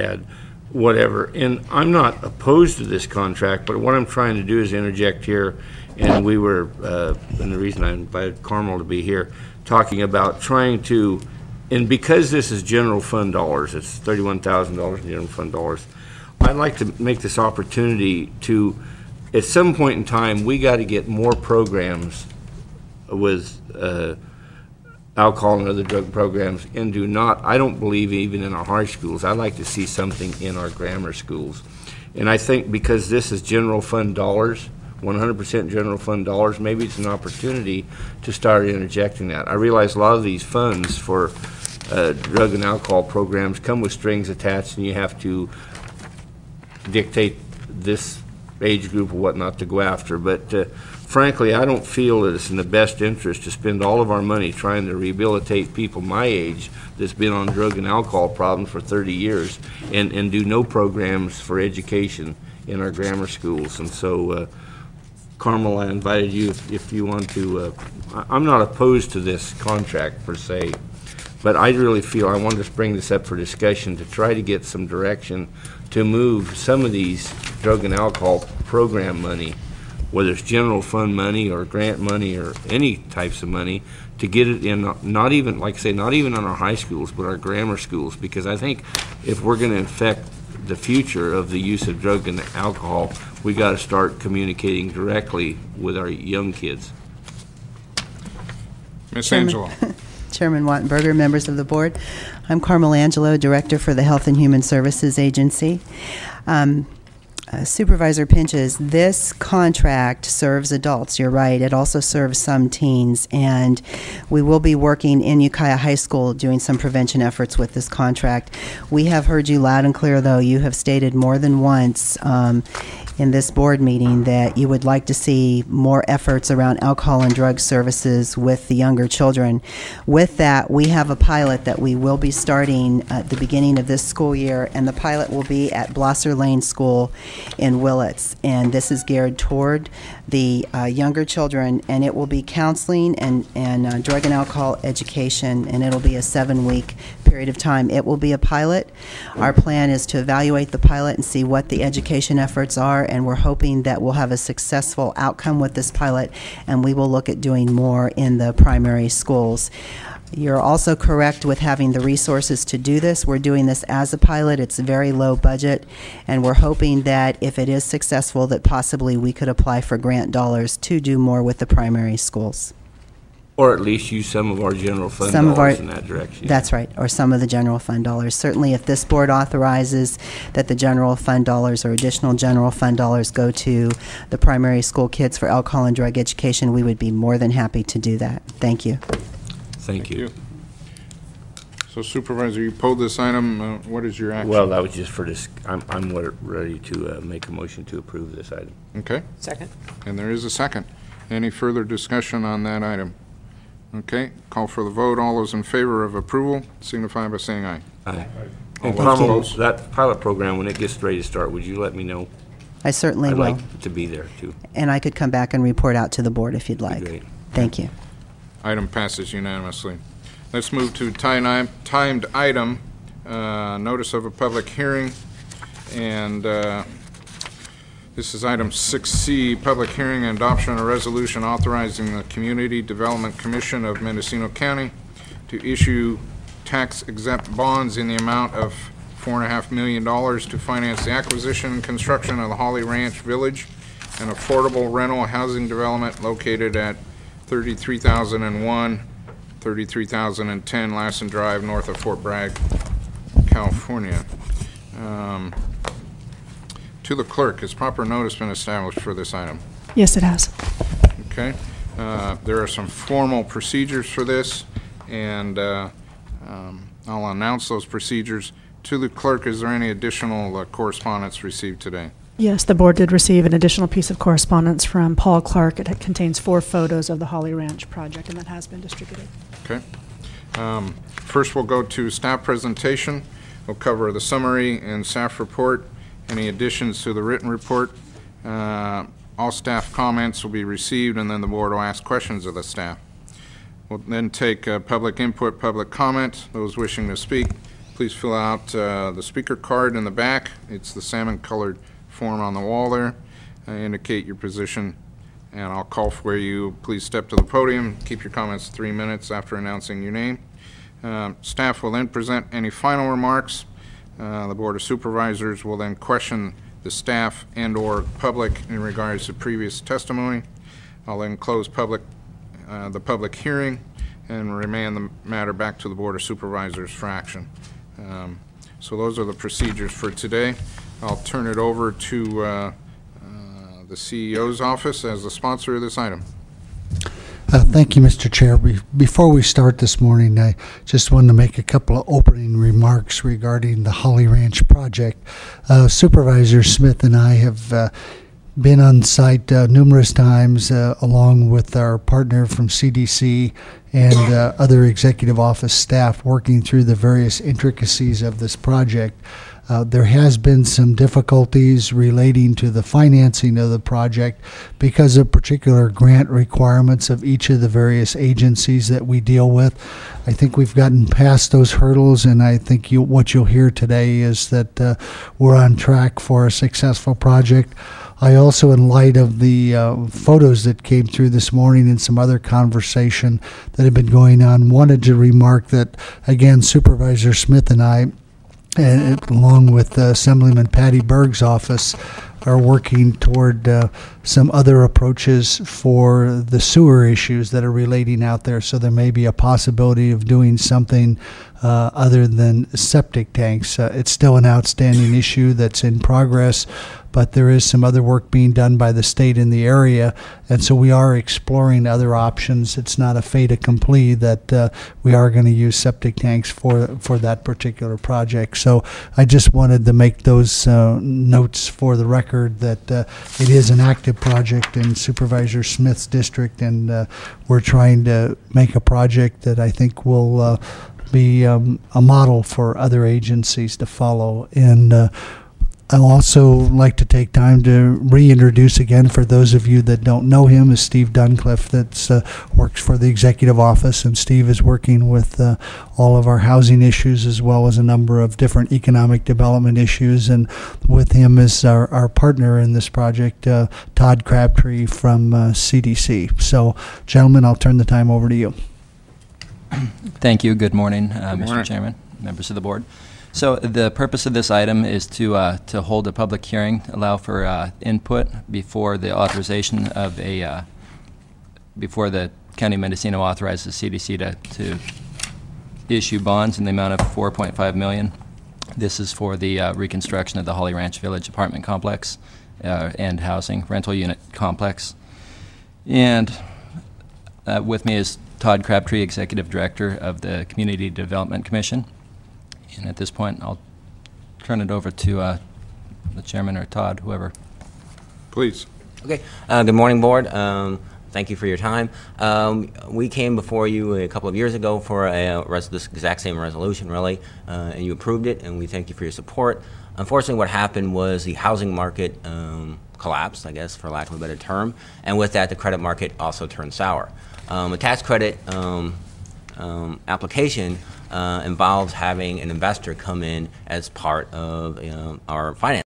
add whatever. And I'm not opposed to this contract, but what I'm trying to do is interject here, and we were, and the reason I invited Carmel to be here, talking about trying to, and because this is general fund dollars, it's $31,000 in general fund dollars, I'd like to make this opportunity to, at some point in time, we got to get more programs with alcohol and other drug programs into not, I don't believe even in our high schools. I'd like to see something in our grammar schools. And I think because this is general fund dollars, 100% general fund dollars, maybe it's an opportunity to start interjecting that. I realize a lot of these funds for drug and alcohol programs come with strings attached, and you have to dictate this age group or whatnot to go after. But frankly, I don't feel that it's in the best interest to spend all of our money trying to rehabilitate people my age that's been on drug and alcohol problems for 30 years and do no programs for education in our grammar schools. And so, Carmel, I invited you if you want to, I'm not opposed to this contract per se, but I really feel I want to bring this up for discussion to try to get some direction to move some of these drug and alcohol program money, whether it's general fund money or grant money or any types of money, to get it in, not even, like I say, not even on our high schools, but our grammar schools, because I think if we're going to affect the future of the use of drug and alcohol, we got to start communicating directly with our young kids. Ms. Angelo. Chairman Wattenberger, members of the board. I'm Carmel Angelo, Director for the Health and Human Services Agency. Supervisor Pinches, this contract serves adults, you're right. It also serves some teens, and we will be working in Ukiah High School doing some prevention efforts with this contract. We have heard you loud and clear, though. You have stated more than once in this board meeting that you would like to see more efforts around alcohol and drug services with the younger children. With that, we have a pilot that we will be starting at the beginning of this school year, and the pilot will be at Blosser Lane School in Willits, and this is geared toward the younger children, and it will be counseling and drug and alcohol education, and it'll be a 7-week period of time. It will be a pilot. Our plan is to evaluate the pilot and see what the education efforts are, and we're hoping that we'll have a successful outcome with this pilot, and we will look at doing more in the primary schools. You're also correct with having the resources to do this. We're doing this as a pilot. It's a very low budget, and we're hoping that if it is successful, that possibly we could apply for grant dollars to do more with the primary schools. Or at least use some of our general fund dollars in that direction. That's right, or some of the general fund dollars. Certainly if this board authorizes that the general fund dollars or additional general fund dollars go to the primary school kids for alcohol and drug education, we would be more than happy to do that. Thank you. Thank you. So, Supervisor, you pulled this item. What is your action? Well, that was just for this. I'm ready to make a motion to approve this item. Okay. Second. And there is a second. Any further discussion on that item? Okay. Call for the vote. All those in favor of approval signify by saying aye. Aye. And Carmel, that pilot program, when it gets ready to start, would you let me know? I certainly will. I'd like to be there, too. And I could come back and report out to the board if you'd like. Great. Thank you. Item passes unanimously. Let's move to timed item, notice of a public hearing, and this is item 6C, public hearing and adoption of a resolution authorizing the Community Development Commission of Mendocino County to issue tax-exempt bonds in the amount of $4.5 million to finance the acquisition and construction of the Holly Ranch Village, an affordable rental housing development located at 33,001, 33,010 Lassen Drive, north of Fort Bragg, California. To the clerk, has proper notice been established for this item? Yes, it has. Okay. There are some formal procedures for this, and I'll announce those procedures. To the clerk, is there any additional correspondence received today? Yes, the board did receive an additional piece of correspondence from Paul Clark. It contains 4 photos of the Holly Ranch project, and that has been distributed. Okay. First, we'll go to staff presentation. We'll cover the summary and staff report, any additions to the written report. All staff comments will be received, and then the board will ask questions of the staff. We'll then take public input, public comment. Those wishing to speak, please fill out the speaker card in the back. It's the salmon-colored form on the wall there. Indicate your position, and I'll call for you. Please step to the podium. Keep your comments 3 minutes after announcing your name. Staff will then present any final remarks. The Board of Supervisors will then question the staff and/or public in regards to previous testimony. I'll then close the public hearing and remand the matter back to the Board of Supervisors for action. So those are the procedures for today. I'll turn it over to the CEO's office as the sponsor of this item. Thank you, Mr. Chair. Before we start this morning, I just wanted to make a couple of opening remarks regarding the Holly Ranch project. Supervisor Smith and I have been on site numerous times, along with our partner from CDC and other executive office staff, working through the various intricacies of this project. There has been some difficulties relating to the financing of the project because of particular grant requirements of each of the various agencies that we deal with. I think we've gotten past those hurdles, and I think what you'll hear today is that we're on track for a successful project. I also, in light of the photos that came through this morning and some other conversation that had been going on, wanted to remark that, again, Supervisor Smith and I, along with Assemblyman Patty Berg's office, are working toward some other approaches for the sewer issues that are relating out there. So there may be a possibility of doing something other than septic tanks. It's still an outstanding issue that's in progress, but there is some other work being done by the state in the area, and so we are exploring other options. It's not a fait accompli that we are going to use septic tanks for that particular project. So I just wanted to make those notes for the record that it is an active project in Supervisor Smith's district, and we're trying to make a project that I think will be a model for other agencies to follow. And I'd also like to take time to reintroduce again, for those of you that don't know him, is Steve Duncliffe, that works for the executive office, and Steve is working with all of our housing issues as well as a number of different economic development issues. And with him is our partner in this project, Todd Crabtree from CDC. So, gentlemen, I'll turn the time over to you. Thank you. Good morning, morning. Mr. Chairman, members of the board. So the purpose of this item is to hold a public hearing, allow for input before the authorization of before the County of Mendocino authorizes CDC to issue bonds in the amount of $4.5 million. This is for the reconstruction of the Holly Ranch Village apartment complex and housing rental unit complex. And with me is Todd Crabtree, Executive Director of the Community Development Commission. And at this point, I'll turn it over to the chairman or Todd, whoever. Please. Okay. Good morning, board. Thank you for your time. We came before you a couple of years ago for this exact same resolution, really, and you approved it, and we thank you for your support. Unfortunately, what happened was the housing market collapsed, I guess, for lack of a better term, and with that, the credit market also turned sour. A tax credit application involves having an investor come in as part of our finance.